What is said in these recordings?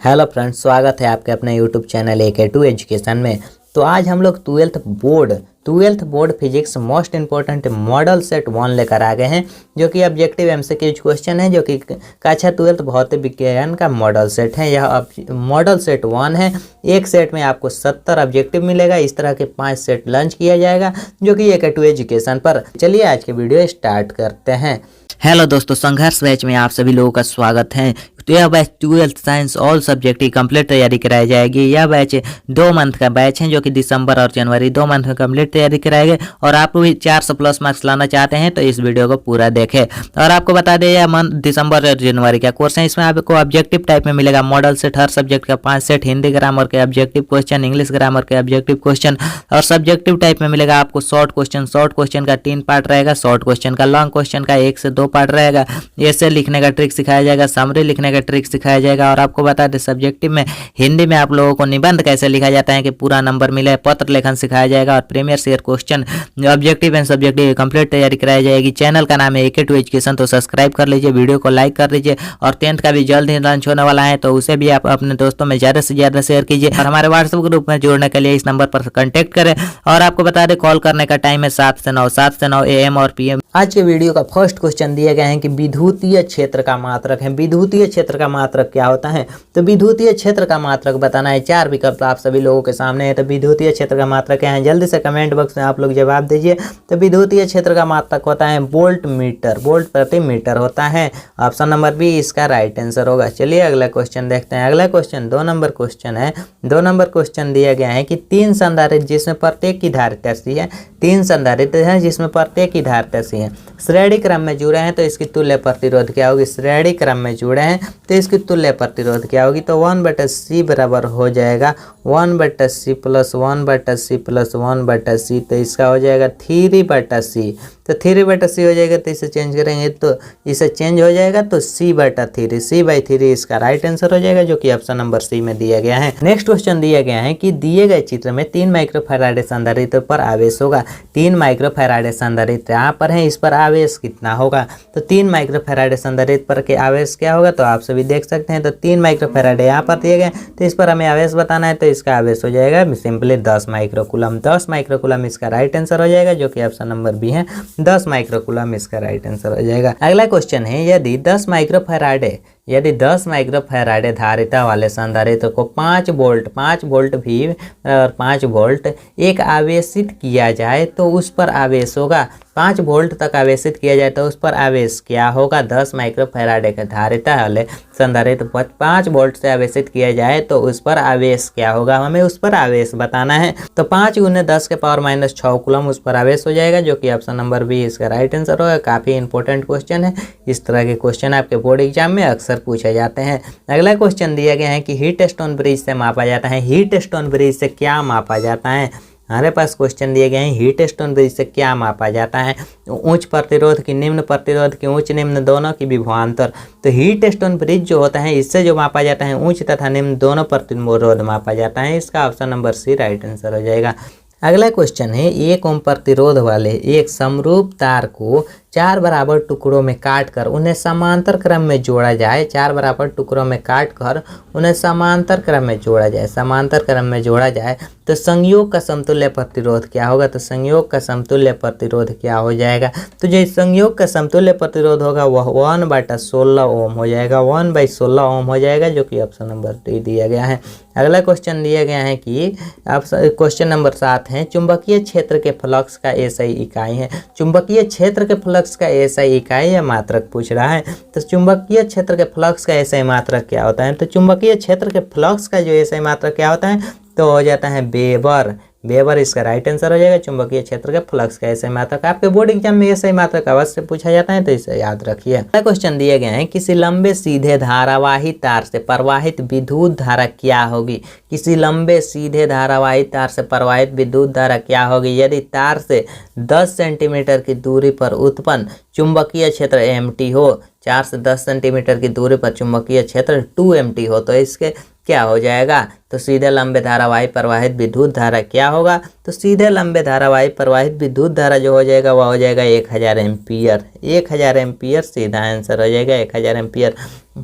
Hello friends, स्वागत है आपके अपने यूट्यूब चैनल AK2 एजुकेशन में। तो आज हम लोग twelfth board physics most important model set 1 लेकर आ गए हैं, जो कि ऑब्जेक्टिव MCQ क्वेश्चन है, जो कि कक्षा 12 भौतिक विज्ञान का मॉडल सेट है। यह मॉडल सेट 1 है। एक सेट में आपको 70 ऑब्जेक्टिव मिलेगा। इस तरह के 5 सेट लॉन्च किया जाएगा, जो कि AK2 एजुकेशन पर। चलिए आज के वीडियो स्टार्ट करते हैं। हेलो दोस्तों, संघर्ष बैच में आप सभी लोगों का स्वागत है। तो यह batch 12th science all subject की कंप्लीट तैयारी कराई जाएगी। यह बैच 2 मंथ का बैच है, जो कि दिसंबर और जनवरी 2 मंथ में कंप्लीट तैयारी कराएंगे। और आप भी 400 प्लस मार्क्स लाना चाहते हैं तो इस वीडियो को पूरा देखें। और आपको बता दें, यह मंथ दिसंबर और जनवरी का कोर्स है। इसमें आपको ऑब्जेक्टिव टाइप में मिलेगा मॉडल सेट, हर सब्जेक्ट का 5 सेट, हिंदी ग्रामर के ऑब्जेक्टिव क्वेश्चन, इंग्लिश ग्रामर के ऑब्जेक्टिव क्वेश्चन। और सब्जेक्टिव टाइप में मिलेगा आपको शॉर्ट क्वेश्चन का 3 पार्ट रहेगा, शॉर्ट क्वेश्चन का, लॉन्ग क्वेश्चन का 1 से 2 पार्ट रहेगा। ऐसे लिखने का ट्रिक सिखाया जाएगा, समरी लिखने का ट्रिक सिखाया जाएगा। और आपको बता दें, सब्जेक्टिव में हिंदी में आप लोगों को निबंध कैसे लिखा जाता है कि पूरा नंबर मिले, पत्र लेखन सिखाया जाएगा। और previous year question objective and subjective complete तैयारी कराई जाएगी। चैनल का नाम है AK2 एजुकेशन, तो सब्सक्राइब कर लीजिए, वीडियो को लाइक कर लीजिए। और 10th का भी जल्द ही लॉन्च होने वाला है, तो उसे भी आप अपने दोस्तों में ज़्यादा से ज़्यादा शेयर कीजिए। और हमारे व्हाट्सएप ग्रुप में जुड़ने के लिए इस नंबर पर कॉन्टैक्ट करें। और आपको बता दें, कॉल करने का टाइम है 7 से 9 AM और PM। आज के वीडियो का फर्स्ट क्वेश्चन दिए गए हैं कि विद्युतीय क्षेत्र का मात्रक है। विद्युतीय क्षेत्र का मात्रक क्या होता है? तो विद्युतीय क्षेत्र का मात्रक बताना है। 4 विकल्प आप सभी लोगों के सामने है। तो विद्युतीय क्षेत्र का मात्रक क्या है, जल्दी से कमेंट बॉक्स में आप लोग जवाब दीजिए। तो विद्युतीय क्षेत्र का मात्रक होता है वोल्ट प्रति मीटर होता है। ऑप्शन नंबर बी इसका राइट आंसर होगा। चलिए अगला क्वेश्चन देखते हैं। अगला क्वेश्चन 2 नंबर क्वेश्चन है। 2 नंबर क्वेश्चन दिया गया है कि 3 संधारित्र जिसमें प्रत्येक की धारिता सी है, 3 संधारित्र हैं जिसमें प्रत्येक की धारिता सी है, श्रेणी क्रम में जुड़े हैं, तो इसकी तुल्य प्रतिरोध क्या होगी? श्रेणी क्रम में जुड़े हैं तो इसकी तुल्य प्रतिरोध क्या होगी? तो 1/c बराबर हो जाएगा 1/c plus 1/c plus 1/c। तो इसका हो जाएगा 3/c। तो 3/c हो जाएगा, तो इसे चेंज करेंगे तो इसे चेंज हो जाएगा तो c/3, c/3 इसका राइट आंसर हो जाएगा, जो कि ऑप्शन नंबर सी में दिया गया है। नेक्स्ट क्वेश्चन दिया गया है कि दिए गए चित्र में 3 माइक्रोफैराड संधारित्र पर आवेश होगा। 3 माइक्रोफैराड संधारित्र यहाँ पर है, इस पर आवेश कितना होगा? तो 3 माइक्रोफैराड संधारित्र पर के आवेश क्या होगा? तो आप सभी देख सकते हैं। तो 3 माइक्रोफैराड यहाँ पर दिए गए, तो इस पर हमें आवेश बताना है। तो इसका आवेश हो जाएगा सिंपली 10 माइक्रोकूलम। 10 माइक्रोकूलम इसका राइट आंसर हो जाएगा, जो कि ऑप्शन नंबर बी है। 10 माइक्रोकूलम इसका राइट आंसर हो जाएगा। अगला क्वेश्चन है, यदि 10 माइक्रोफैराडे धारिता वाले संधारित्र को 5 वोल्ट भी और 5 वोल्ट एक आवेशित किया जाए तो उस पर आवेश होगा। 5 वोल्ट तक आवेशित किया जाए तो उस पर आवेश क्या होगा? 10 माइक्रोफैराडे का धारिता वाले संधारित्र पर 5 वोल्ट से आवेशित किया जाए तो उस पर आवेश क्या होगा? हमें उस पर आवेश बताना है। तो 5 × 10⁻⁶ कूलम उस पर आवेश हो जाएगा, जो कि ऑप्शन नंबर बी इसका राइट आंसर होगा। काफ़ी इंपॉर्टेंट क्वेश्चन है। इस तरह के क्वेश्चन आपके बोर्ड एग्जाम में अक्सर पूछे जाते हैं। अगला क्वेश्चन दिया गया है कि हीट स्टोन ब्रिज से मापा जाता है। हीट स्टोन ब्रिज से क्या मापा जाता है? हमारे पास क्वेश्चन दिए गए हैं, हीट स्टोन ब्रिज से क्या मापा जाता है? उच्च प्रतिरोध की, निम्न प्रतिरोध की, उच्च निम्न दोनों की विभवांतर। तो हीट स्टोन ब्रिज जो होता है, इससे जो मापा जाता है, उच्च तथा निम्न दोनों प्रतिरोध मापा जाता है। इसका option number C right answer हो जाएगा। अगला क्वेश्चन है, 1 ओम प्रतिरोध वाले एक समरूप तार को 4 बराबर टुकड़ों में काटकर उन्हें समांतर क्रम में जोड़ा जाए। 4 बराबर टुकड़ों में काटकर उन्हें समांतर क्रम में जोड़ा जाए। समांतर क्रम में जोड़ा जाए तो संयोग का समतुल्य प्रतिरोध क्या होगा? तो संयोग का समतुल्य प्रतिरोध क्या हो जाएगा? तो जो संयोग का समतुल्य प्रतिरोध होगा वह 1/16 ओम हो जाएगा। 1/16 ओम हो जाएगा, जो कि ऑप्शन नंबर डी दिया गया है। अगला क्वेश्चन दिया गया है कि क्वेश्चन नंबर 7 है, चुंबकीय क्षेत्र के फ्लक्स का SI इकाई है। चुंबकीय क्षेत्र के फ्लक्स का SI इकाई या मात्रक पूछ रहा है। तो चुंबकीय क्षेत्र के फ्लक्स का SI मात्रक क्या होता है? तो चुंबकीय क्षेत्र के फ्लक्स का जो SI मात्रक क्या होता है? तो हो जाता है वेबर इसका राइट आंसर हो जाएगा। चुंबकीय क्षेत्र के फ्लक्स का SI मात्रक आपके बोर्ड एग्जाम में SI मात्रक अवश्य पूछा जाता है, तो इसे याद रखिए। अगला क्वेश्चन दिए गए हैं, किसी लंबे सीधे धारावाही तार से प्रवाहित विद्युत धारा क्या होगी? किसी लंबे सीधे धारावाही तार से प्रवाहित विद्युत धारा क्या होगी? यदि तार से 10 सेंटीमीटर की दूरी पर उत्पन्न चुंबकीय क्षेत्र MT हो, 4 से 10 सेंटीमीटर की दूरी पर चुंबकीय क्षेत्र 2 MT हो, तो इसके क्या हो जाएगा? तो सीधे लंबे धारावाही प्रवाहित विद्युत धारा क्या होगा? तो सीधे लंबे धारावाही प्रवाहित विद्युत धारा जो हो जाएगा वह हो जाएगा 1000 एम्पियर। 1000 एम्पियर सीधा आंसर हो जाएगा 1000 एम्पियर।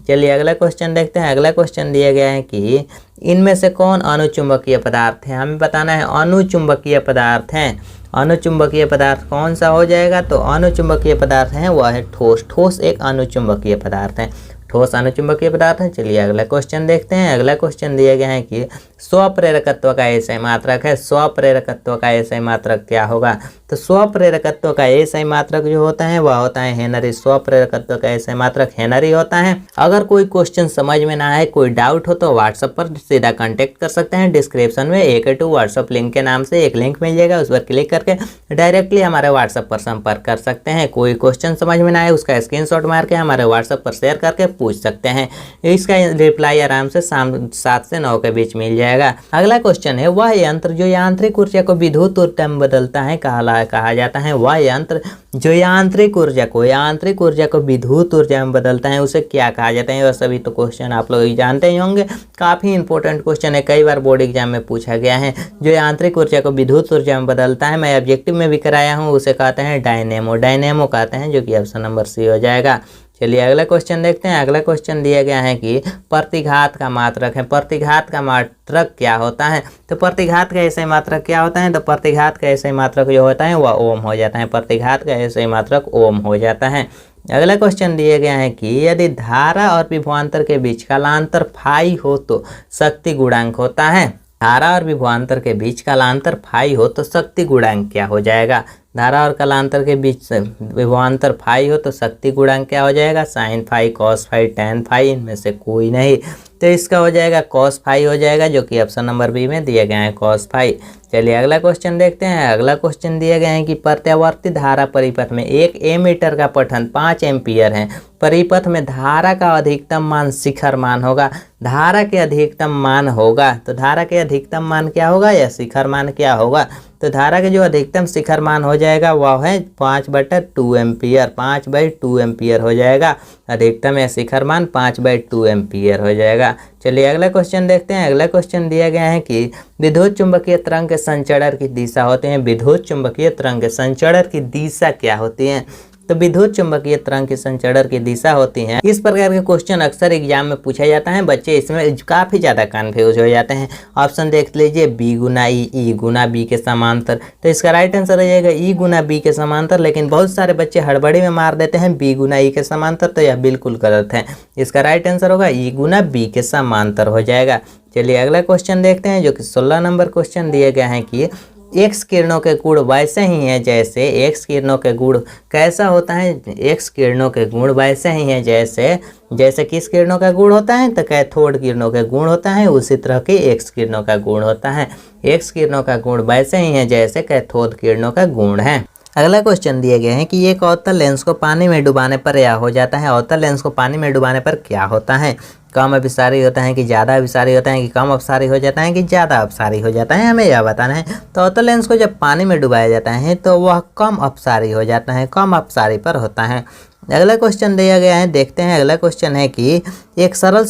चलिए अगला क्वेश्चन देखते हैं। अगला क्वेश्चन दिया गया है कि इनमें से कौन अनुचुंबकीय पदार्थ है? हमें बताना है अनुचुंबकीय पदार्थ हैं। अनुचुंबकीय पदार्थ कौन सा हो जाएगा? तो अनुचुंबकीय पदार्थ है वह है ठोस। ठोस एक अनुचुंबकीय पदार्थ है। ठोस अनुचुंबकीय पदार्थ है। चलिए अगला क्वेश्चन देखते हैं। अगला क्वेश्चन दिया गया है कि स्वप्रेरकत्व का एसआई मात्रक है। स्वप्रेरकत्व का एसआई मात्रक क्या होगा? तो स्वप्रेरकत्व का एसआई मात्रक जो होता है वह होता है हेनरी। स्वप्रेरकत्व का एसआई मात्रक हेनरी होता है। अगर कोई क्वेश्चन समझ में ना आए, कोई डाउट हो तो व्हाट्सएप पर सीधा कांटेक्ट कर सकते हैं। डिस्क्रिप्शन में AK2 व्हाट्सएप लिंक के नाम से एक लिंक मिल जाएगा, उस पर क्लिक करके डायरेक्टली हमारे व्हाट्सएप पर संपर्क कर सकते हैं। कोई क्वेश्चन समझ में ना आए उसका स्क्रीनशॉट मार के हमारे व्हाट्सएप पर शेयर करके पूछ सकते हैं। इसका रिप्लाई आराम से शाम 7 से 9 के बीच मिल जाएगा। अगला क्वेश्चन है वह यंत्र जो यांत्रिक ऊर्जा को विद्युत ऊर्जा में बदलता है कहा जाता है। वह यंत्र जो यांत्रिक ऊर्जा को विद्युत ऊर्जा में बदलता है उसे क्या कहा जाता है? वह सभी तो क्वेश्चन आप लोग जानते ही होंगे, काफी इंपॉर्टेंट क्वेश्चन है, कई बार बोर्ड एग्जाम में पूछा गया है। जो यांत्रिक ऊर्जा को विद्युत ऊर्जा में बदलता है, मैं ऑब्जेक्टिव में भी कराया हूँ, उसे कहते हैं डायनेमो। डायनेमो कहते हैं, जो कि ऑप्शन नंबर सी हो जाएगा। चलिए अगला क्वेश्चन देखते हैं। अगला क्वेश्चन दिया गया है कि प्रतिघात का मात्रक है। प्रतिघात का मात्रक क्या होता है? तो प्रतिघात का ऐसे मात्रक क्या होता है? तो प्रतिघात का ऐसे मात्रक जो होता है वह ओम हो जाता है। प्रतिघात का ऐसे मात्रक ओम हो जाता है। अगला क्वेश्चन दिया गया है कि यदि धारा और विभवांतर के बीच कालांतर फाई हो तो शक्ति गुणांक होता है। धारा और विभवांतर के बीच कालांतर फाई हो तो शक्ति गुणांक क्या हो जाएगा? धारा और कालांतर के बीच विभवांतर फाई हो तो शक्ति गुणांक क्या हो जाएगा? Sine phi, cos phi, tan phi, इनमें से कोई नहीं। तो इसका हो जाएगा कॉस फाई हो जाएगा, जो कि ऑप्शन नंबर बी में दिया गया है कॉस फाई। चलिए अगला क्वेश्चन देखते हैं। अगला क्वेश्चन दिया गया है कि प्रत्यावर्ती धारा परिपथ में एक एमीटर का पठन 5 एम्पियर है। परिपथ में धारा का अधिकतम मान शिखर मान होगा। धारा के अधिकतम मान होगा, तो धारा के अधिकतम मान क्या होगा या शिखर मान क्या होगा? तो धारा के जो अधिकतम शिखर मान हो जाएगा वह है 5/2 एम्पियर। 5/2 एम्पियर हो जाएगा अधिकतम या शिखर मान 5/2 एम्पियर हो जाएगा। चलिए अगला क्वेश्चन देखते हैं। अगला क्वेश्चन दिया गया है कि विद्युत चुंबकीय तरंग के संचरण की दिशा होती है। विद्युत चुंबकीय तरंग के संचरण की दिशा क्या होती है? तो विद्युत चुंबकीय तरंग की संचरण की दिशा होती है। इस प्रकार के क्वेश्चन अक्सर एग्जाम में पूछा जाता है। बच्चे इसमें काफ़ी ज़्यादा कन्फ्यूज हो जाते हैं। ऑप्शन देख लीजिए, बी गुना ई गुना बी के समांतर। तो इसका राइट आंसर हो जाएगा ई गुना बी के समांतर। लेकिन बहुत सारे बच्चे हड़बड़ी में मार देते हैं बी गुना ई के समांतर, तो यह बिल्कुल गलत है। इसका राइट आंसर होगा ई गुना बी के समांतर हो जाएगा। चलिए अगला क्वेश्चन देखते हैं, जो कि 16 नंबर क्वेश्चन दिया गया है कि एक्स किरणों के गुण वैसे ही हैं जैसे एक्स किरणों के गुण कैसा होता है? एक्स किरणों के गुण वैसे ही हैं जैसे किस किरणों का गुण होता है? तो कैथोड किरणों के गुण होता है, उसी तरह के एक्स किरणों का गुण होता है। एक्स किरणों का गुण वैसे ही है जैसे कैथोड किरणों का गुण है। अगला क्वेश्चन दिए गए हैं कि एक अवतल लेंस को पानी में डुबाने पर यह हो जाता है। अवतल लेंस को पानी में डुबाने पर क्या होता है? कम अभिसारी होता है कि ज़्यादा अभिसारी होता है कि कम अपसारी हो जाता है कि ज़्यादा अपसारी हो जाता है, हमें यह बताना है। तो अवतल लेंस को जब पानी में डुबाया जाता है तो वह कम अपसारी हो जाता है, कम अपसारी पर होता है। अगला क्वेश्चन दिया गया है, देखते हैं। अगला क्वेश्चन है कि एक सरल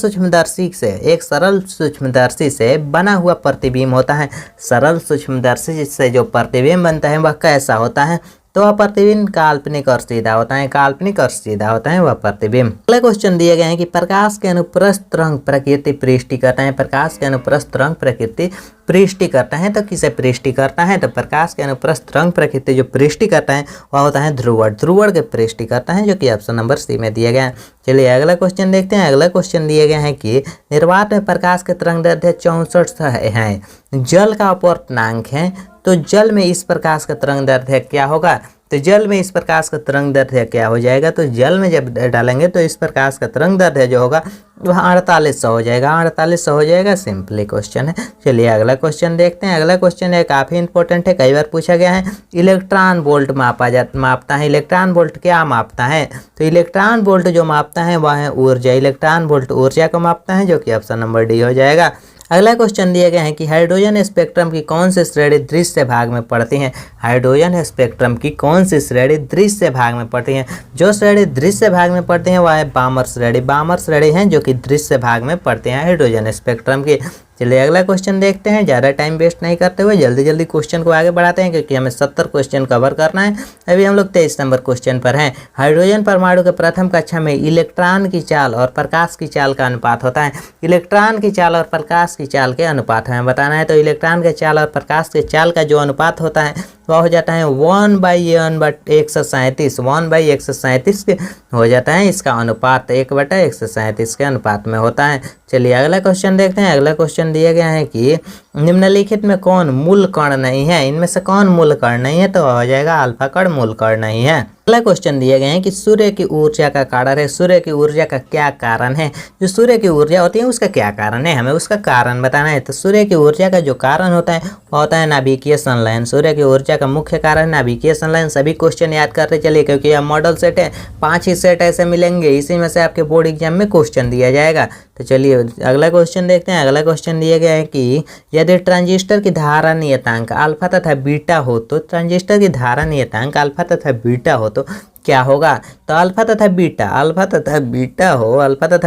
सूक्ष्मदर्शी से बना हुआ प्रतिबिंब होता है। सरल सूक्ष्मदर्शी से जो प्रतिबिंब बनता है वह कैसा होता है? तो वह प्रतिबिंब काल्पनिक और सीधा होता है। काल्पनिक और सीधा होता है वह प्रतिबिंब। अगला क्वेश्चन दिए गए हैं कि प्रकाश के अनुप्रस्थ तरंग प्रकृति पृष्टि करता है। प्रकाश के अनुप्रस्थ तरंग प्रकृति पृष्टि करता है, तो किसे पृष्टि करता है? तो प्रकाश के अनुप्रस्थ तरंग प्रकृति जो पृष्टि करता है वह होता है ध्रुवण। ध्रुवण के पृष्टि करता है, जो कि ऑप्शन नंबर सी में दिया गया है। चलिए अगला क्वेश्चन देखते हैं। अगला क्वेश्चन दिया गया है कि निर्वात में प्रकाश के तरंग दैर्ध्य 64 है। जल का अपवर्तनांक है, तो जल में इस प्रकाश का तरंग दैर्ध्य क्या होगा? तो जल में इस प्रकाश का तरंग दैर्ध्य क्या हो जाएगा? तो जल में जब डालेंगे तो इस प्रकाश का तरंग दैर्ध्य जो होगा वह 4800 हो जाएगा। 4800 हो जाएगा। सिंपली क्वेश्चन है। चलिए अगला क्वेश्चन देखते हैं। अगला क्वेश्चन है काफ़ी इंपॉर्टेंट है, कई बार पूछा गया है। इलेक्ट्रॉन वोल्ट मापता है। इलेक्ट्रॉन वोल्ट क्या मापता है? तो इलेक्ट्रॉन वोल्ट जो मापता है वह है ऊर्जा। इलेक्ट्रॉन वोल्ट ऊर्जा को मापता है, जो कि ऑप्शन नंबर डी हो जाएगा। अगला क्वेश्चन दिए गए हैं कि हाइड्रोजन स्पेक्ट्रम की कौन सी श्रेणी दृश्य भाग में पड़ती है। हाइड्रोजन स्पेक्ट्रम की कौन सी श्रेणी दृश्य भाग में पड़ती है। जो श्रेणी दृश्य भाग में पड़ती है वह है बामर श्रेणी। बामर श्रेणी है जो कि दृश्य भाग में पड़ते हैं हाइड्रोजन स्पेक्ट्रम की। चलिए अगला क्वेश्चन देखते हैं। ज़्यादा टाइम वेस्ट नहीं करते हुए जल्दी जल्दी क्वेश्चन को आगे बढ़ाते हैं, क्योंकि हमें 70 क्वेश्चन कवर करना है। अभी हम लोग 23 नंबर क्वेश्चन पर हैं। हाइड्रोजन परमाणु के प्रथम कक्षा में इलेक्ट्रॉन की चाल और प्रकाश की चाल का अनुपात होता है। इलेक्ट्रॉन की चाल और प्रकाश की चाल के अनुपात हमें बताना है। तो इलेक्ट्रॉन के चाल और प्रकाश के चाल का जो अनुपात होता है वह हो जाता है 1/1/137। 1/137 के हो जाता है इसका अनुपात, 1/137 के अनुपात में होता है। चलिए अगला क्वेश्चन देखते हैं। अगला क्वेश्चन दिया गया है कि निम्नलिखित में कौन मूल कण नहीं है। इनमें से कौन मूल कण नहीं है, तो हो जाएगा अल्फा कण मूल कण नहीं है। अगला क्वेश्चन दिए गए हैं कि सूर्य की ऊर्जा का कारण है। सूर्य की ऊर्जा का क्या कारण है। जो सूर्य की ऊर्जा होती है उसका क्या कारण है, हमें उसका कारण बताना है। तो सूर्य की ऊर्जा का जो कारण होता है वो होता है नाभिकीय संलयन। सूर्य की ऊर्जा का मुख्य कारण नाभिकीय संलयन। सभी क्वेश्चन याद करते चलिए, क्योंकि यह मॉडल सेट है। 5 ही सेट ऐसे मिलेंगे, इसी में से आपके बोर्ड एग्जाम में क्वेश्चन दिया जाएगा। तो चलिए अगला क्वेश्चन देखते हैं। अगला क्वेश्चन दिया गया है कि यदि ट्रांजिस्टर की धारा नियतांक अल्फा तथा बीटा हो, तो ट्रांजिस्टर की धारा नियतांक अल्फा तथा बीटा हो तो क्या होगा। तो अल्फा तथा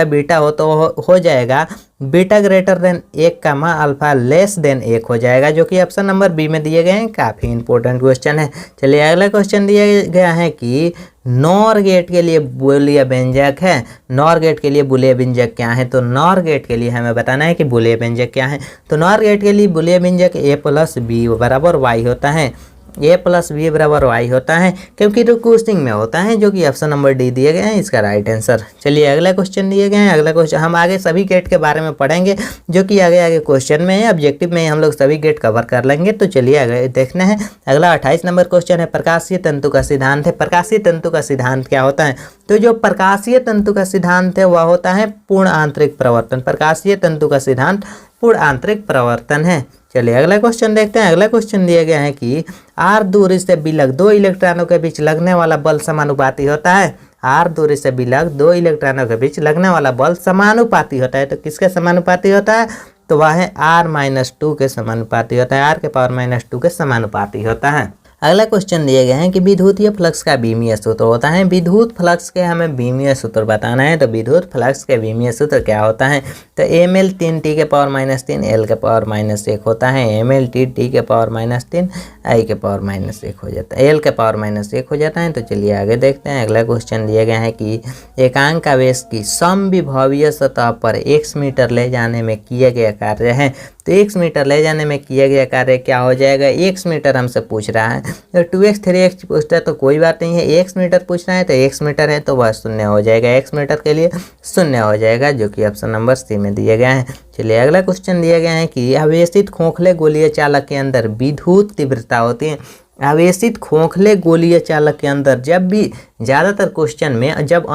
बीटा हो तो हो जाएगा बीटा ग्रेटर देन 1 कामा अल्फा लेस देन 1 हो जाएगा, जो कि ऑप्शन नंबर बी में दिए गए हैं। काफ़ी इंपॉर्टेंट क्वेश्चन है। चलिए अगला क्वेश्चन दिया गया है कि नॉर गेट के लिए बूलिया व्यंजक है। नॉर गेट के लिए बूलिया व्यंजक क्या है। तो नॉर गेट के लिए हमें बताना है कि बूलिया व्यंजक क्या है। तो नॉर गेट के लिए बूलिया व्यंजक a+b बराबर y होता है। a+b बराबर y होता है, क्योंकि रिक्वेस्टिंग में होता है, जो कि ऑप्शन नंबर डी दिए गए हैं इसका राइट आंसर। चलिए अगला क्वेश्चन दिए गए हैं। अगला क्वेश्चन हम आगे सभी गेट के बारे में पढ़ेंगे, जो कि आगे क्वेश्चन में है। ऑब्जेक्टिव में हम लोग सभी गेट कवर कर लेंगे। तो चलिए आगे देखना है। अगला 28 नंबर क्वेश्चन है। प्रकाशीय तंतु का सिद्धांत है। प्रकाशीय तंतु का सिद्धांत क्या होता है। तो जो प्रकाशीय तंतु का सिद्धांत है वह होता है पूर्ण आंतरिक प्रवर्तन। प्रकाशीय तंतु का सिद्धांत पूर्ण आंतरिक प्रवर्तन है। चलिए अगला क्वेश्चन देखते हैं। अगला क्वेश्चन दिया गया है कि r दूरी से विलग 2 इलेक्ट्रॉनों के बीच लगने वाला बल समानुपाती होता है। r दूरी से विलग 2 इलेक्ट्रॉनों के बीच लगने वाला बल समानुपाती होता है। तो किसके समानुपाती होता है। तो वह है r-2 के समानुपाती होता है। r के पावर -2 के समानुपाती होता है। अगला क्वेश्चन दिए गए हैं कि विद्युतीय फ्लक्स का बीमीय सूत्र होता है। विद्युत फ्लक्स के हमें बीमीय सूत्र बताना है। तो विद्युत फ्लक्स के बीमीय सूत्र क्या होता है। तो ml 3t के पावर -3 l के पावर -1 होता है। ml t के पावर -3 i के पावर -1 हो जाता है, l के पावर -1 हो जाता है। तो चलिए आगे देखते हैं। अगला क्वेश्चन दिया गया है कि एकांक आवेश की समविभवीय सतह पर x मीटर ले जाने में किया गया कार्य है। तो x मीटर ले जाने में किया गया कार्य क्या हो जाएगा। x मीटर हमसे पूछ रहा है। तो 2x 3x पूछता है तो कोई बात नहीं है। x मीटर पूछ रहा है तो x मीटर है तो वह 0 हो जाएगा। x मीटर के लिए 0 हो जाएगा, जो कि ऑप्शन नंबर सी में दिए गए हैं। चलिए अगला क्वेश्चन दिया गया है कि आवेशित खोखले गोलीय चालक के अंदर विद्युत तीव्रता होती है। आवेशित खोखले गोलीय चालक के अंदर जब भी ज़्यादातर क्वेश्चन में जब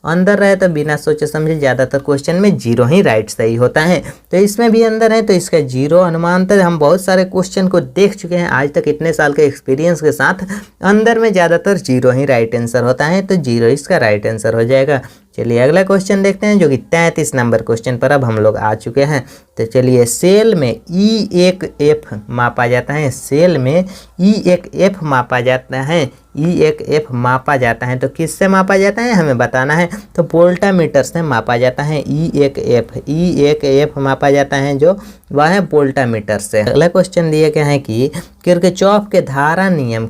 अंदर रहे तो बिना सोचे समझे ज़्यादातर क्वेश्चन में 0 ही राइट सही होता है। तो इसमें भी अंदर है तो इसका 0 अनुमानतः हम बहुत सारे क्वेश्चन को देख चुके हैं आज तक इतने साल के एक्सपीरियंस के साथ। अंदर में ज़्यादातर 0 ही राइट आंसर होता है, तो 0 इसका राइट आंसर हो जाएगा। चलिए अगला क्वेश्चन देखते हैं, जो कि 33 नंबर क्वेश्चन पर अब हम लोग आ चुके हैं। तो चलिए सेल में E1F मापा जाता है। सेल में E1F मापा जाता है। E1F मापा जाता है तो किससे मापा जाता है हमें बताना है। तो वोल्टामीटर से मापा जाता है। E1F मापा जाता है जो वह है वोल्टामीटर से। अगला क्वेश्चन दिए गए हैं कि किरचॉफ का धारा नियम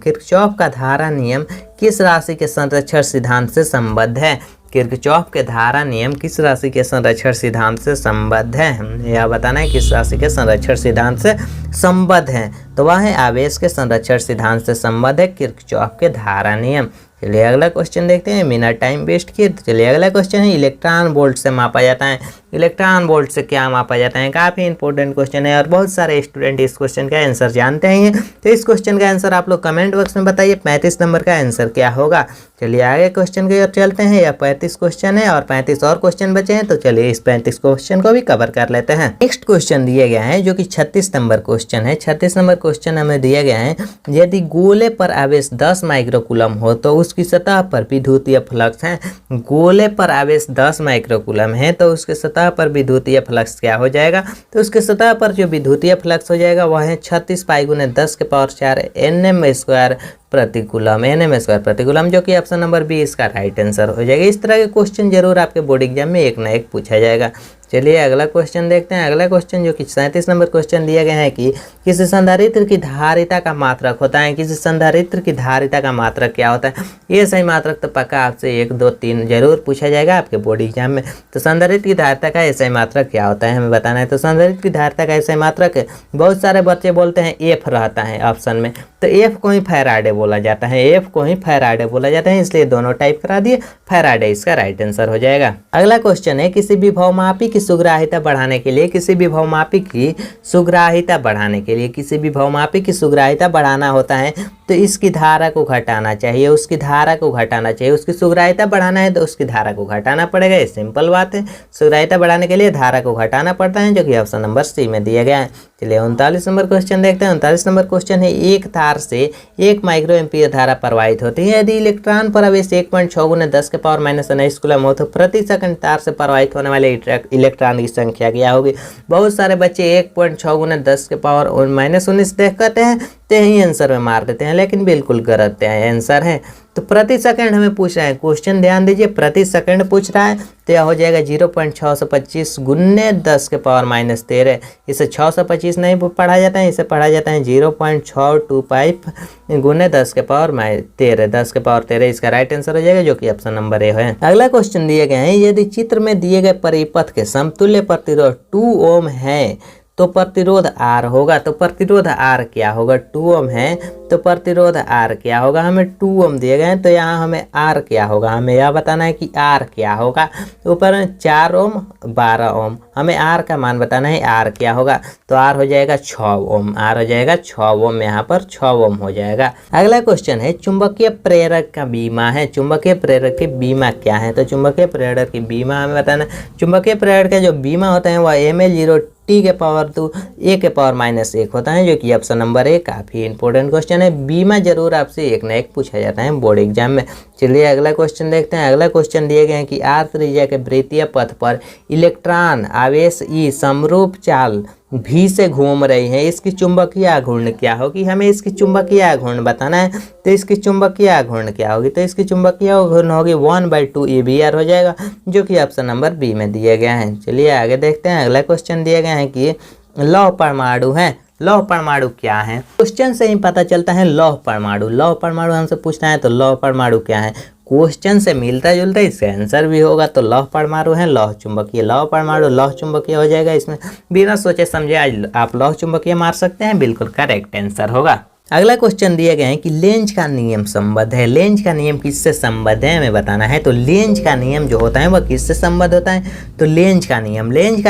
किस राशि के संरक्षण सिद्धांत से संबद्ध है। किरचॉफ के धारा नियम किस राशि के संरक्षण सिद्धांत से संबद्ध है। हमें यह बताना है किस राशि के संरक्षण सिद्धांत से संबद्ध है। तो वह है आवेश के संरक्षण सिद्धांत से संबद्ध है किरचॉफ के धारा नियम। चलिए अगला क्वेश्चन देखते हैं, बिना टाइम वेस्ट किए। तो चलिए अगला क्वेश्चन है इलेक्ट्रॉन वोल्ट से मापा जाता है। इलेक्ट्रॉन वोल्ट से क्या मापा जाता है। काफ़ी इंपॉर्टेंट क्वेश्चन है और बहुत सारे स्टूडेंट इस क्वेश्चन का आंसर जानते हैं। तो इस क्वेश्चन का आंसर आप लोग कमेंट बॉक्स में बताइए 35 नंबर का आंसर क्या होगा। चलिए आगे क्वेश्चन की ओर चलते हैं। यह 35 क्वेश्चन है और 35 और क्वेश्चन बचे हैं, तो चलिए इस 35 क्वेश्चन को भी कवर कर लेते हैं। नेक्स्ट क्वेश्चन दिया गया है जो कि 36 नंबर क्वेश्चन है। 36 नंबर क्वेश्चन हमें दिया गया है, यदि गोले पर आवेश 10 माइक्रोकूलम हो तो उसकी सतह पर विद्युतीय फ्लक्स है। गोले पर आवेश 10 माइक्रोकूलम है तो उसके सतह सतह पर विद्युतीय फ्लक्स क्या हो जाएगा, तो उसके सतह पर जो विद्युतीय फ्लक्स हो जाएगा वह है 36 पाई गुने 10 के power 4 nm square per coulomb, nm square per coulomb, जो कि ऑप्शन नंबर बी इसका राइट आंसर हो जाएगा। इस तरह के क्वेश्चन जरूर आपके बोर्ड एग्जाम में एक ना एक पूछा जाएगा। चलिए अगला क्वेश्चन देखते हैं। अगला क्वेश्चन जो कि 37 नंबर क्वेश्चन दिया गया है कि किसी संधारित्र की धारिता का मात्रक होता है, किसी संधारित्र की धारिता का मात्रक क्या होता है। ये सही मात्रक तो पक्का आपसे 1 2 3 जरूर पूछा जाएगा आपके बोर्ड एग्जाम में। तो संधारित्र की धारिता का सही मात्रक क्या होता है हमें बताना है। तो संधारित्र की धारिता का सही मात्रक बहुत सारे बच्चे बोलते हैं एफ रहता है ऑप्शन में, तो एफ को ही फैराडे बोला जाता है, एफ को ही फैराडे बोला जाता है, इसलिए दोनों टाइप करा दिए, फैराडे इसका राइट आंसर हो जाएगा। अगला क्वेश्चन है किसी विभवमापी की सुग्राहिता बढ़ाने के लिए, किसी विभवमापी की सुग्राहिता बढ़ाने के लिए, किसी विभवमापी की सुग्राहिता बढ़ाना होता है तो इसकी धारा को घटाना चाहिए, उसकी धारा को घटाना चाहिए। उसकी सुग्राहिता बढ़ाना है तो उसकी धारा को घटाना पड़ेगा, ये सिंपल बात है। सुग्राहिता बढ़ाने के लिए धारा को घटाना पड़ता है, जो कि ऑप्शन नंबर सी में दिया गया है। चलिए 39 नंबर क्वेश्चन देखते हैं। 39 नंबर क्वेश्चन है एक तार से 1 माइक्रो एम्पीयर धारा प्रवाहित होती है। यदि इलेक्ट्रॉन पर आवेश 1.6 गुने 10 के पावर -19 कूलम हो तो प्रति सेकंड तार से प्रवाहित होने वाले इलेक्ट्रॉन की संख्या क्या होगी। बहुत सारे बच्चे 1.6 गुने 10 के पावर -19 देख करते हैं तो यही आंसर में मार देते हैं, लेकिन बिल्कुल गलत आंसर है। तो प्रति सेकंड हमें पूछ रहा है, क्वेश्चन ध्यान दीजिए, प्रति सेकंड पूछ रहा है तो यह हो जाएगा 0.625 गुने 10 के पावर -13। इसे 625 नहीं पढ़ा जाता है, इसे पढ़ा जाता है 0.625 गुने 10 के पावर 13, 10 के पावर 13 इसका राइट आंसर हो जाएगा, जो कि ऑप्शन नंबर ए है। अगला क्वेश्चन दिए गए हैं यदि चित्र में दिए गए परिपथ के समतुल्य प्रतिरोध 2 ओम है तो प्रतिरोध R होगा। तो प्रतिरोध R क्या होगा, 2 ओम है तो प्रतिरोध R क्या होगा। हमें 2 ओम दिए गए हैं तो यहाँ हमें R क्या होगा, हमें यह बताना है कि R क्या होगा। ऊपर 4 ओम 12 ओम, हमें R का मान बताना है, R क्या होगा। तो R हो जाएगा 6 ओम, R हो जाएगा 6 ओम, यहाँ पर 6 ओम हो जाएगा। अगला क्वेश्चन है चुंबकीय प्रेरक का बीमा है, चुंबकीय प्रेरक की बीमा क्या है। तो चुंबकीय प्रेरक की बीमा हमें बताना है। चुंबकीय प्रेरक का जो बीमा होता है वह mA0 T के पावर 2 A के पावर -1 होता है, जो कि ऑप्शन नंबर ए काफ़ी इंपॉर्टेंट क्वेश्चन है। बीमा जरूर आपसे एक ना एक पूछा जाता है बोर्ड एग्जाम में। चलिए अगला क्वेश्चन देखते हैं। अगला क्वेश्चन दिए गए हैं कि R त्रिज्या के वृत्तीय पथ पर इलेक्ट्रॉन आवेश E समरूप चाल भी से घूम रही है, इसकी चुंबकीय आघूर्ण क्या होगी। हमें इसकी चुंबकीय आघूर्ण बताना है, तो इसकी चुंबकीय आघूर्ण क्या होगी। तो इसकी चुंबकीय आघूर्ण होगी 1/2 EBR हो जाएगा, जो कि ऑप्शन नंबर बी में दिया गया है। चलिए आगे देखते हैं। अगला क्वेश्चन दिया गया है कि लौह परमाणु है, लौह परमाणु क्या है। क्वेश्चन से ही पता चलता है लौह परमाणु, लौह परमाणु हमसे पूछना है तो लौह परमाणु क्या है। क्वेश्चन से मिलता जुलता इसका आंसर भी होगा, तो लौह परमाणु है लौह चुंबकीय, लौह परमाणु लौह चुंबकीय हो जाएगा। इसमें बिना सोचे समझे आज आप लौह चुंबकीय मार सकते हैं, बिल्कुल करेक्ट आंसर होगा। अगला क्वेश्चन दिए गए हैं कि लेंज का नियम संबद्ध है, लेंज का नियम किससे संबद्ध है हमें बताना है। तो लेंज का नियम जो होता है वह किससे संबद्ध होता है। तो लेंज का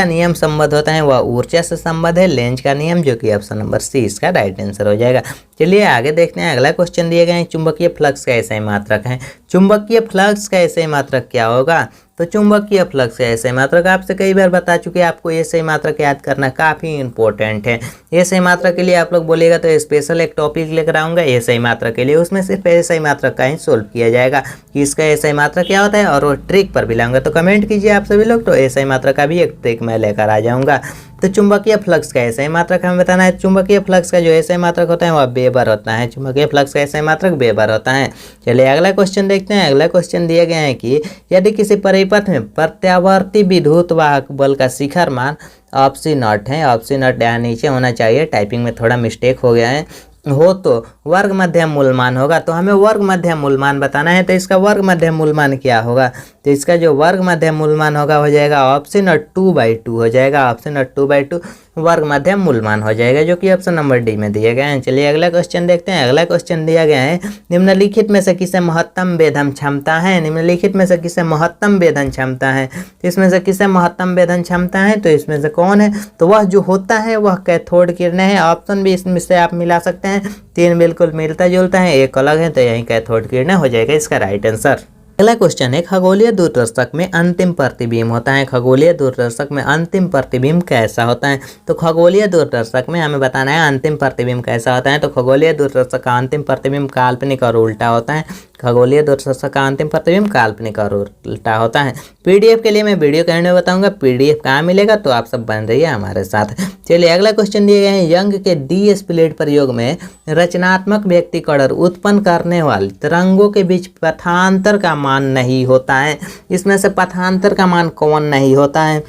नियम संबद्ध होता है वह ऊर्जा से संबद्ध है, लेंज का नियम, जो कि ऑप्शन नंबर सी इसका राइट आंसर हो जाएगा। चलिए आगे देखते हैं। अगला क्वेश्चन दिए गए हैं चुंबकीय फ्लक्स का ऐसा ही मात्रक है। चुंबकीय फ्लक्स का ऐसा ही मात्रक क्या होगा। तो चुंबकीय फ्लक्स का ऐसे मात्रक आपसे कई बार बता चुके हैं, आपको ऐसे मात्रक याद करना काफ़ी इंपॉर्टेंट है। ऐसे मात्रक के लिए आप लोग बोलेगा तो स्पेशल एक टॉपिक लेकर आऊँगा ऐसे मात्रक के लिए, उसमें सिर्फ ऐसे मात्रक का ही सोल्व किया जाएगा कि इसका ऐसे मात्रक क्या होता है, और वो ट्रिक पर भी लाऊंगा। तो कमेंट कीजिए आप सभी लोग, तो ऐसे मात्रक का भी एक ट्रिक मैं लेकर आ जाऊँगा। तो चुंबकीय फ्लक्स का ऐसे मात्रक हमें बताना है। चुंबकीय फ्लक्स का जो ऐसे मात्रक होता है वह वेबर होता है, चुंबकीय फ्लक्स का ऐसे मात्रक वेबर होता है। चलिए अगला क्वेश्चन देखते हैं। अगला क्वेश्चन दिया गया है कि यदि किसी परिपथ में प्रत्यावर्ती विद्युत वाहक बल का शिखर मान ऑप्सी0 है, ऑप्सी0 यहाँ नीचे होना चाहिए, टाइपिंग में थोड़ा मिस्टेक हो गया है, हो तो वर्ग मध्यम मूलमान होगा। तो हमें वर्ग मध्यम मूलमान बताना है, तो इसका वर्ग मध्यम मूलमान क्या होगा। तो इसका जो वर्ग मध्यम मूलमान होगा हो जाएगा ऑप्शन 2/2 हो जाएगा, ऑप्शन 2/2 वर्ग मध्यम मूलमान हो जाएगा, जो कि ऑप्शन नंबर डी में दिए गए हैं। चलिए अगला क्वेश्चन देखते हैं। अगला क्वेश्चन दिया गया है निम्नलिखित में से किसे महत्तम वेधन क्षमता है, निम्नलिखित में से किसे महत्तम वेधन क्षमता है। तो इसमें से किसे महत्तम वेधन क्षमता है, तो इसमें से कौन है, तो वह जो होता है वह कैथोड किरणें है। ऑप्शन भी इसमें से आप मिला सकते हैं, 3 बिल्कुल मिलता जुलता है, एक अलग है, तो यही कैथोड किरणें हो जाएगा इसका राइट आंसर। अगला क्वेश्चन है खगोलीय दूरदर्शक में अंतिम प्रतिबिंब होता है, खगोलीय दूरदर्शक में अंतिम प्रतिबिंब कैसा होता है। तो खगोलीय दूरदर्शक में हमें बताना है अंतिम प्रतिबिंब कैसा होता है। तो खगोलीय दूरदर्शक का अंतिम प्रतिबिंब काल्पनिक और उल्टा होता है, खगोलीय दूरदर्शक का अंतिम प्रतिबिंब काल्पनिक और उल्टा होता है। पीडीएफ के लिए मैं वीडियो के एंड में बताऊंगा पीडीएफ कहाँ मिलेगा, तो आप सब बन रही है हमारे साथ। चलिए अगला क्वेश्चन दिए गए हैं, यंग के डी स्प्लिट प्रयोग में रचनात्मक व्यक्तिकरण उत्पन्न करने वाली तरंगों के बीच पथांतर का मान नहीं होता है। इसमें से पथांतर का मान कौन नहीं होता है,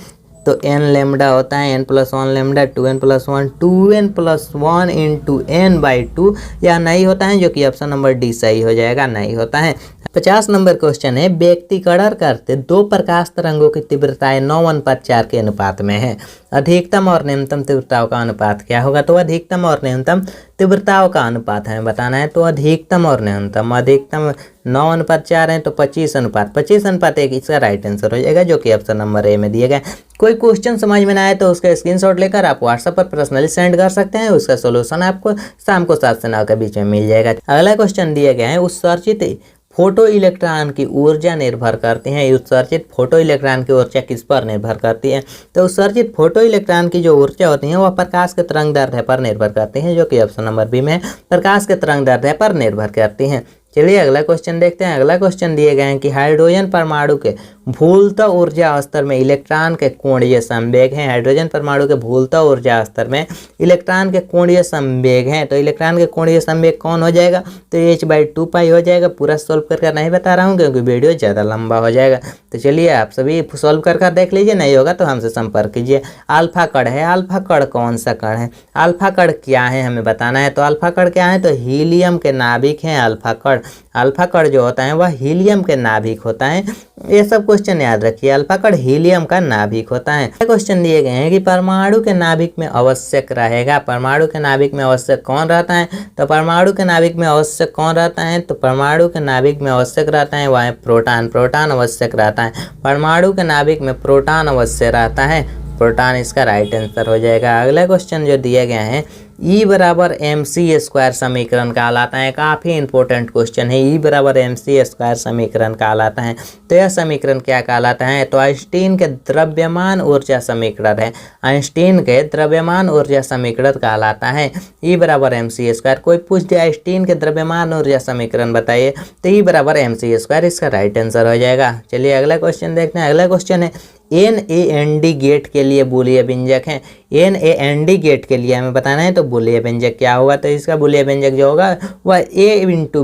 तो n लेमडा होता है, n+1 lambda, 2n+1, 2n+1 into n/2 या नहीं होता है, जो कि ऑप्शन नंबर डी सही हो जाएगा, नहीं होता है। 50 नंबर क्वेश्चन है, व्यक्तिकरण करते दो प्रकाश तरंगों की तीव्रताएं 9:4 के अनुपात में है। अधिकतम और न्यूनतम तीव्रताओं का अनुपात क्या होगा, तो अधिकतम और न्यूनतम तीव्रताओं का अनुपात हमें बताना है। तो अधिकतम और न्यूनतम, अधिकतम 9:4 है तो 25:1 इसका राइट आंसर हो जाएगा, जो कि ऑप्शन नंबर ए में दिया गया। कोई क्वेश्चन समझ में ना आए तो उसका स्क्रीनशॉट लेकर आप व्हाट्सएप पर पर्सनली सेंड कर सकते हैं। उसका सोल्यूशन आपको शाम को 7 से 9 के बीच में मिल जाएगा। अगला क्वेश्चन दिया गया है, उत्सर्जित फोटो इलेक्ट्रॉन की ऊर्जा निर्भर करती है। उत्सर्जित फोटो इलेक्ट्रॉन की ऊर्जा किस पर निर्भर करती है, तो उत्सर्जित फोटो इलेक्ट्रॉन की जो ऊर्जा होती है वह प्रकाश के तरंग दैर्ध्य पर निर्भर करती है, जो कि ऑप्शन नंबर बी में प्रकाश के तरंग दैर्ध्य पर निर्भर करती है। चलिए अगला क्वेश्चन देखते हैं। अगला क्वेश्चन दिए गए हैं कि हाइड्रोजन परमाणु के भूलता ऊर्जा स्तर में इलेक्ट्रॉन के कोणीय संवेग हैं। हाइड्रोजन परमाणु के भूलता ऊर्जा स्तर में इलेक्ट्रॉन के कोणीय संवेग हैं, तो इलेक्ट्रॉन के कोणीय संवेग कौन हो जाएगा, तो h/2π हो जाएगा। पूरा सॉल्व करके नहीं बता रहा हूँ क्योंकि वीडियो ज़्यादा लंबा हो जाएगा। तो चलिए आप सभी सॉल्व कर देख लीजिए, नहीं होगा तो हमसे संपर्क कीजिए। अल्फा कण है, अल्फा कण कौन सा कण है, अल्फा कण क्या है हमें बताना है। तो अल्फा कण क्या है, तो हीलियम के नाभिक हैं अल्फा कण। अल्फा कण जो होता है वह हीलियम के नाभिक होता है। ये सब क्वेश्चन याद रखिए, अल्फा कण हीलियम का नाभिक होता है। क्वेश्चन दिए गए हैं कि परमाणु के नाभिक में आवश्यक रहेगा। परमाणु के नाभिक में आवश्यक कौन रहता है, तो परमाणु के नाभिक में आवश्यक कौन रहता है, तो परमाणु के नाभिक में आवश्यक रहता है वह प्रोटॉन। प्रोटॉन आवश्यक रहता है, परमाणु के नाभिक में प्रोटॉन अवश्य रहता है, प्रोटॉन इसका राइट आंसर हो जाएगा। अगला क्वेश्चन जो दिया गया है, E = mc² समीकरण कहलाता है। काफ़ी इंपॉर्टेंट क्वेश्चन है, E = mc² समीकरण कहलाता है। तो यह समीकरण क्या कहलाता है, तो आइंस्टीन के द्रव्यमान ऊर्जा समीकरण है। आइंस्टीन के द्रव्यमान ऊर्जा समीकरण कहलाता है E = mc²। कोई पूछ दे आइंस्टीन के द्रव्यमान ऊर्जा समीकरण बताइए, तो E = mc² इसका राइट आंसर हो जाएगा। चलिए अगला क्वेश्चन देखते हैं। अगला क्वेश्चन है, NaND गेट के लिए बूलियन व्यंजक है। NaND गेट के लिए हमें बताना है, तो बूलियन व्यंजक क्या होगा, तो इसका बूलियन व्यंजक जो होगा वह A/B =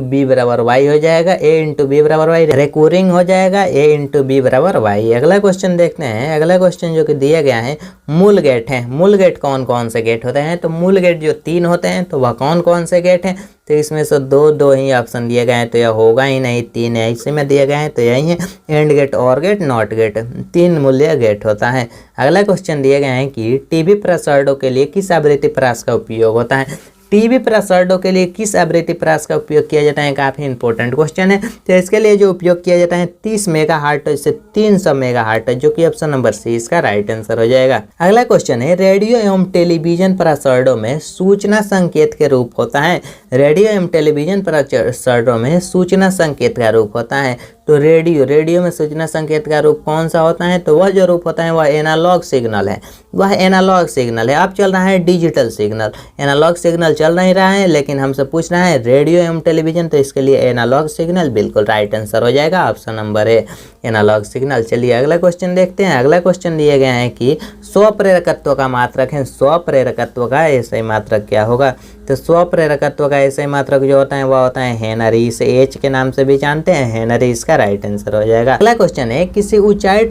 Y हो जाएगा। A/B = Y रिकरिंग हो जाएगा, A/B = Y। अगला क्वेश्चन देखते हैं। अगला क्वेश्चन जो कि दिया गया है, मूल गेट है। मूल गेट कौन कौन से गेट होते हैं, तो मूल गेट जो 3 होते हैं तो वह कौन कौन से गेट हैं, तो इसमें से दो ही ऑप्शन दिए गए हैं, तो यह होगा ही नहीं, 3 है इसी में दिए गए हैं, तो यही है एंड गेट, और गेट, नॉट गेट, 3 मूल्य गेट होता है। अगला क्वेश्चन दिए गए हैं कि टीवी प्रसारणों के लिए किस आवृत्ति प्रास का उपयोग होता है। टीवी प्रसारणों के लिए किस आवृत्ति प्रास का उपयोग किया जाता है, काफ़ी इंपॉर्टेंट क्वेश्चन है। तो इसके लिए जो उपयोग किया जाता है 30 मेगाहर्ट्ज से 300 मेगाहर्ट्ज, जो कि ऑप्शन नंबर सी इसका राइट आंसर हो जाएगा। अगला क्वेश्चन है, रेडियो एवं टेलीविजन प्रसारणों में सूचना संकेत के रूप होता है। रेडियो एवं टेलीविजन प्रसारणों में सूचना संकेत का रूप होता है। तो रेडियो में सूचना संकेत का रूप कौन सा होता है, तो वह जो रूप होता है वह एनालॉग सिग्नल है। वह एनालॉग सिग्नल है। अब चल रहा है डिजिटल सिग्नल, एनालॉग सिग्नल चल नहीं रहा है, लेकिन हमसे पूछ रहा है रेडियो एवं टेलीविजन, तो इसके लिए एनालॉग सिग्नल बिल्कुल राइट आंसर हो जाएगा, option number A analog signal. चलिए अगला क्वेश्चन देखते हैं। अगला क्वेश्चन दिए गए हैं कि स्वप्रेरकत्व का मात्रक है। स्वप्रेरकत्व का ऐसा ही मात्रक क्या होगा, तो स्वप्रेरकत्व का ऐसे मात्रक जो होता है वह होता है हेनरी, इसे H के नाम से भी जानते हैं, हेनरी इसका राइट आंसर हो जाएगा। अगला क्वेश्चन है, किसी ऊंचाई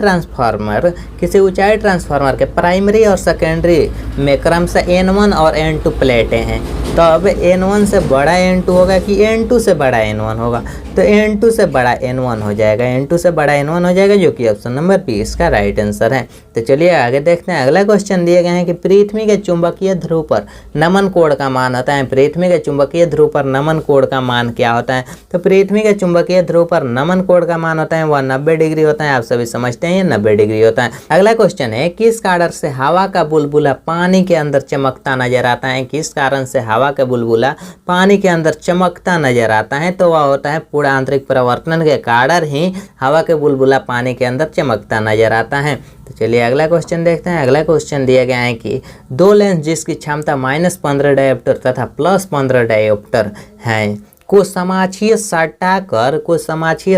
ट्रांसफार्मर के प्राइमरी और सेकेंडरी में क्रमशः N1 और N2 प्लेटें हैं। तो अब N1 से बड़ा N2 होगा कि N2 से बड़ा N1 होगा, तो N2 से बड़ा N1 हो जाएगा, N2 से बड़ा N1 हो जाएगा, जो कि ऑप्शन नंबर बी इसका राइट आंसर है। तो चलिए आगे देखते हैं। अगला क्वेश्चन दिए गए हैं कि पृथ्वी के चुंबकीय ध्रुव पर नमन कोण का मान होता है। पृथ्वी के चुंबकीय ध्रुव पर नमन कोण का मान क्या होता है, तो पृथ्वी के चुंबकीय ध्रुव पर नमन कोण का मान होता है वह 90 डिग्री होता है। आप सभी समझते हैं 90 डिग्री होता है। अगला क्वेश्चन है, किस कारण से हवा का बुलबुला पानी के अंदर चमकता नजर आता है। किस कारण से हवा का बुलबुला पानी के अंदर चमकता नजर आता है, तो वह होता है पूर्ण आंतरिक परिवर्तन के कारण ही हवा के बुलबुला पानी के अंदर चमकता नजर आता है। तो चलिए अगला क्वेश्चन देखते हैं। अगला क्वेश्चन दिया गया है कि 2 लेंस जिसकी क्षमता -15 डायोप्टर तथा +15 डायोप्टर है, को समाक्षीय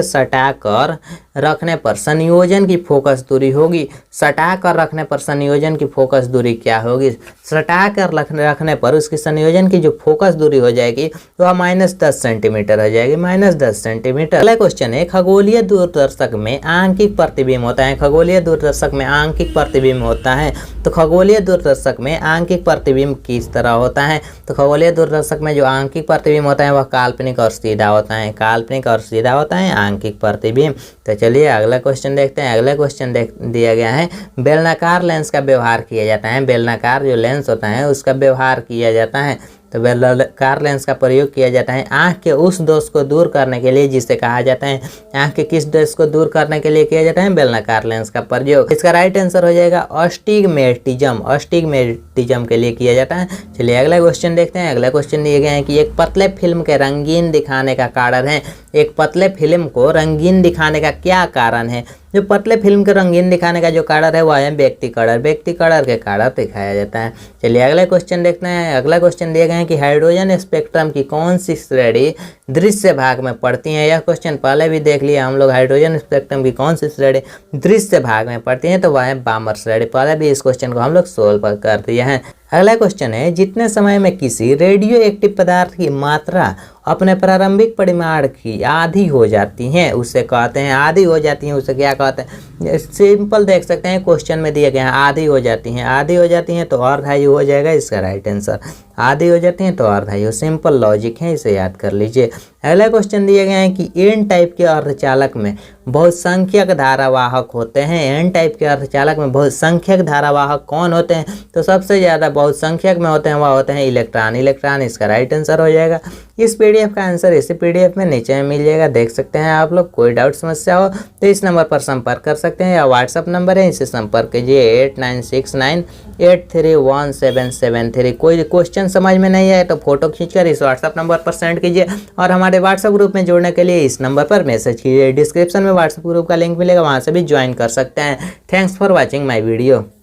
सटाकर रखने पर संयोजन की फोकस दूरी होगी। सटाकर रखने पर संयोजन की फोकस दूरी क्या होगी? सटाकर रखने पर उसकी संयोजन की जो फोकस दूरी हो जाएगी वह -10 सेंटीमीटर हो जाएगी, -10 सेंटीमीटर। अगला क्वेश्चन है, खगोलीय दूरदर्शक में आंशिक प्रतिबिंब होता है। खगोलीय दूरदर्शक में आंशिक प्रतिबिंब होता है, तो खगोलीय दूरदर्शक में आंशिक प्रतिबिंब किस तरह होता है? तो खगोलीय दूरदर्शक में जो आंशिक प्रतिबिंब होता है वह काल्पनिक और सीधा होता है। काल्पनिक और सीधा होता है आंशिक प्रतिबिंब। तो चलिए अगला क्वेश्चन देखते हैं। अगला क्वेश्चन दिया गया है, बेलनाकार लेंस का व्यवहार किया जाता है। बेलनाकार जो लेंस होता है उसका व्यवहार किया जाता है, तो बेलनाकार लेंस का प्रयोग किया जाता है आंख के उस दोष को दूर करने के लिए जिसे कहा जाता है, आंख के किस दोष को दूर करने के लिए किया जाता है? बेलनाकार लेंस का प्रयोग। इसका राइट आंसर हो जाएगा अस्टिग्मेटिज्म। अस्टिग्मेटिज्म के लिए किया जाता है। चलिए अगला क्वेश्चन देखते हैं। अगला क्वेश्चन दिए गए हैं कि एक पतले फिल्म के रंगीन दिखाने का कारण है। एक पतले फिल्म को रंगीन दिखाने का क्या कारण है? जो पतले फिल्म के रंगीन दिखाने का जो कारण है वह है व्यक्तिकरण। व्यक्तिकरण के कारण दिखाया जाता है। चलिए अगला क्वेश्चन देखते हैं। अगला क्वेश्चन दिए गए हैं कि हाइड्रोजन स्पेक्ट्रम की कौन सी श्रेणी दृश्य भाग में पड़ती है? यह क्वेश्चन पहले भी देख लिया हम लोग। हाइड्रोजन स्पेक्ट्रम की कौन सी श्रेणी दृश्य भाग में पड़ती है? तो वह है बामर श्रेणी। पहले भी इस क्वेश्चन को हम लोग सोल्व कर दिए हैं। अगला क्वेश्चन है, जितने समय में किसी रेडियो एक्टिव पदार्थ की मात्रा अपने प्रारंभिक परिमाण की आधी हो जाती है उसे कहते हैं, आधी हो जाती है उसे क्या कहते हैं? सिंपल देख सकते हैं क्वेश्चन में दिए गए हैं, आधी हो जाती हैं। आधी हो जाती हैं तो अर्धायु हो जाएगा इसका राइट आंसर। आधी हो जाती हैं तो अर्धायु, सिंपल लॉजिक है, इसे याद कर लीजिए। अगला क्वेश्चन दिए गए हैं कि एन टाइप के अर्धचालक में बहुसंख्यक धारावाहक होते हैं। एन टाइप के अर्धचालक में बहुसंख्यक धारावाहक कौन होते हैं? तो सबसे ज़्यादा बहुसंख्यक में होते हैं वह होते हैं इलेक्ट्रॉन। इलेक्ट्रॉन इसका राइट आंसर हो जाएगा। इस पीडीएफ का आंसर इसी पीडीएफ में नीचे में मिल जाएगा, देख सकते हैं आप लोग। कोई डाउट समस्या हो तो इस नंबर पर संपर्क कर सकते हैं या व्हाट्सअप नंबर है, इसे संपर्क कीजिए 8969831773। कोई क्वेश्चन समझ में नहीं आए तो फोटो खींचकर इस व्हाट्सअप नंबर पर सेंड कीजिए और हमारे व्हाट्सअप ग्रुप में जुड़ने के लिए इस नंबर पर मैसेज कीजिए। डिस्क्रिप्शन में व्हाट्सएप ग्रुप का लिंक मिलेगा, वहां से भी ज्वाइन कर सकते हैं। Thanks for watching my video.